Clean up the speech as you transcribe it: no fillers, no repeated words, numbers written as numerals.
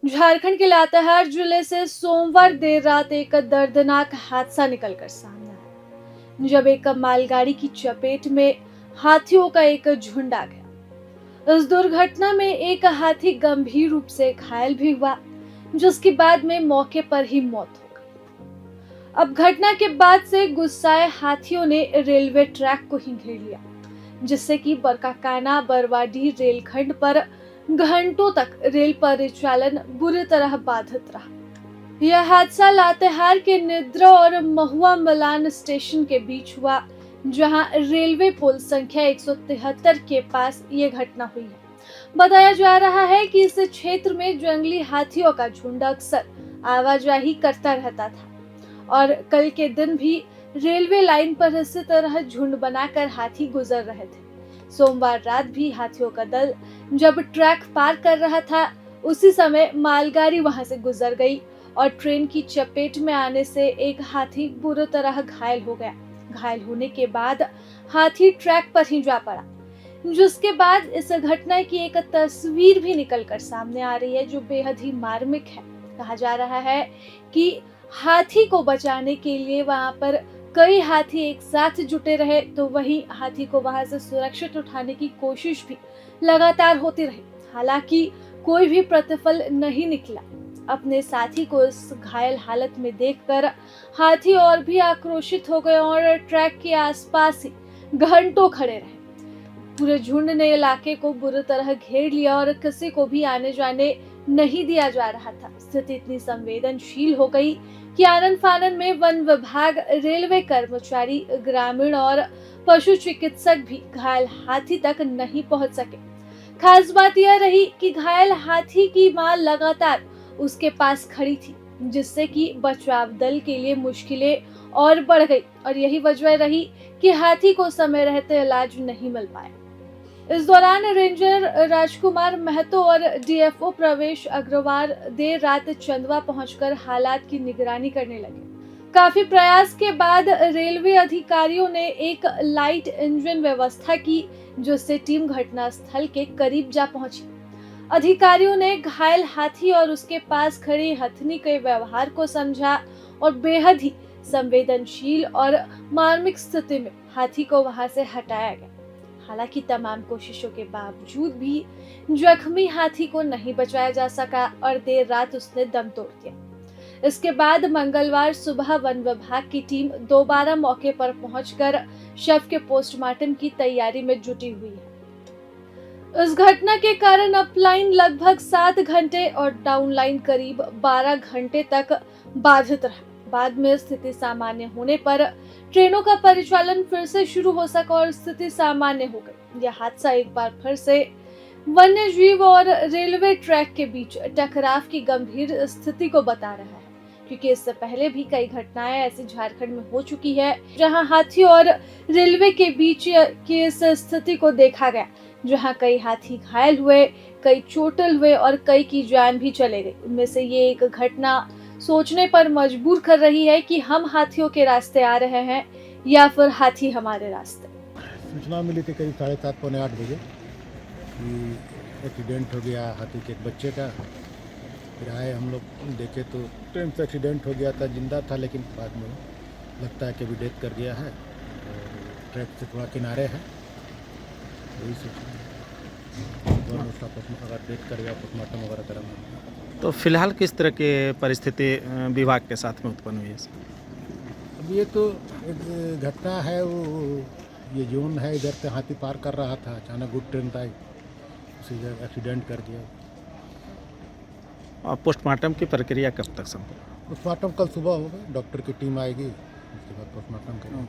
झारखंड के लातेहार जिले से सोमवार देर रात एक दर्दनाक हादसा निकलकर सामने आया, जब एक मालगाड़ी की चपेट में हाथियों का एक झुंड आ गया। इस दुर्घटना में एक हाथी गंभीर रूप से घायल भी हुआ, जिसके बाद में मौके पर ही मौत हो गई। अब घटना के बाद से गुस्साए हाथियों ने रेलवे ट्रैक को ही घेर लिया, जिससे कि बरकाकाना बरवाडीह रेलखंड पर घंटों तक रेल परिचालन बुरी तरह बाधित रहा। यह हादसा लातेहार के निद्रा और महुआ मलान स्टेशन के बीच हुआ, जहां रेलवे पुल संख्या 173 के पास ये घटना हुई है। बताया जा रहा है कि इस क्षेत्र में जंगली हाथियों का झुंड अक्सर आवाजाही करता रहता था और कल के दिन भी रेलवे लाइन पर इसी तरह झुंड बनाकर हाथी गुजर रहे थे। सोमवार रात भी हाथियों का दल जब ट्रैक पार कर रहा था, उसी समय मालगाड़ी वहां से गुजर गई और ट्रेन की चपेट में आने से एक हाथी बुरी तरह घायल हो गया। घायल होने के बाद हाथी ट्रैक पर ही जा पड़ा, जिसके बाद इस घटना की एक तस्वीर भी निकलकर सामने आ रही है, जो बेहद ही मार्मिक है। कहा जा रहा है कि हाथी को बचाने के लिए वहां पर कई हाथी एक साथ जुटे रहे, तो वहीं हाथी को वहां से सुरक्षित उठाने की कोशिश भी लगातार होती रही। हालांकि कोई भी प्रतिफल नहीं निकला। अपने साथी को इस घायल हालत में देखकर हाथी और भी आक्रोशित हो गए और ट्रैक के आसपास ही घंटों खड़े रहे। पूरे झुंड ने इलाके को बुरी तरह घेर लिया और किसी को भी आने जाने नहीं दिया जा रहा था। स्थिति इतनी संवेदनशील हो गई कि आनन फानन में वन विभाग, रेलवे कर्मचारी, ग्रामीण और पशु चिकित्सक भी घायल हाथी तक नहीं पहुंच सके। खास बात यह रही कि घायल हाथी की मां लगातार उसके पास खड़ी थी, जिससे कि बचाव दल के लिए मुश्किलें और बढ़ गई और यही वजह रही कि हाथी को समय रहते इलाज नहीं मिल पाया। इस दौरान रेंजर राजकुमार महतो और डीएफओ प्रवेश अग्रवाल देर रात चंदवा पहुंचकर हालात की निगरानी करने लगे। काफी प्रयास के बाद रेलवे अधिकारियों ने एक लाइट इंजन व्यवस्था की, जिससे टीम घटनास्थल के करीब जा पहुंची। अधिकारियों ने घायल हाथी और उसके पास खड़ी हथनी के व्यवहार को समझा और बेहद ही संवेदनशील और मार्मिक स्थिति में हाथी को वहां से हटाया गया। हालांकि तमाम कोशिशों के बावजूद भी जख्मी हाथी को नहीं बचाया जा सका और देर रात उसने दम तोड़ दिया। इसके बाद मंगलवार सुबह वन विभाग की टीम दोबारा मौके पर पहुंचकर शव के पोस्टमार्टम की तैयारी में जुटी हुई है। इस घटना के कारण अपलाइन लगभग 7 घंटे और डाउनलाइन करीब 12 घंटे तक बाधित रहा। बाद में स्थिति सामान्य होने पर ट्रेनों का परिचालन फिर से शुरू हो सका और स्थिति सामान्य हो गई। यह हादसा एक बार फिर से वन्यजीव और रेलवे ट्रैक के बीच टकराव की गंभीर स्थिति को बता रहा है, क्योंकि इससे पहले भी कई घटनाएं ऐसी झारखंड में हो चुकी है, जहां हाथी और रेलवे के बीच की इस स्थिति को देखा गया, जहां कई हाथी घायल हुए, कई चोटिल हुए और कई की जान भी चले गई। उनमें से ये एक घटना सोचने पर मजबूर कर रही है कि हम हाथियों के रास्ते आ रहे हैं या फिर हाथी हमारे रास्ते। सूचना मिली थी करीब 7:30 पौने 8 बजे कि एक्सीडेंट हो गया हाथी के एक बच्चे का। फिर आए हम लोग देखे तो ट्रेन से एक्सीडेंट हो गया था, जिंदा था, लेकिन बाद में लगता है कि अभी डेथ कर गया है और ट्रैक से थोड़ा किनारे है। वही सोचा उसका अगर डेथ कर गया पोस्टमार्टम वगैरह कराना। तो फिलहाल किस तरह के परिस्थिति विभाग के साथ में उत्पन्न हुई है? अब ये तो एक घटना है, वो ये जोन है, इधर से हाथी पार कर रहा था, अचानक गुड ट्रेन था, उसी जगह एक्सीडेंट कर दिया। और पोस्टमार्टम की प्रक्रिया कब तक संपन्न? पोस्टमार्टम कल सुबह होगा, डॉक्टर की टीम आएगी, उसके बाद पोस्टमार्टम करेंगे।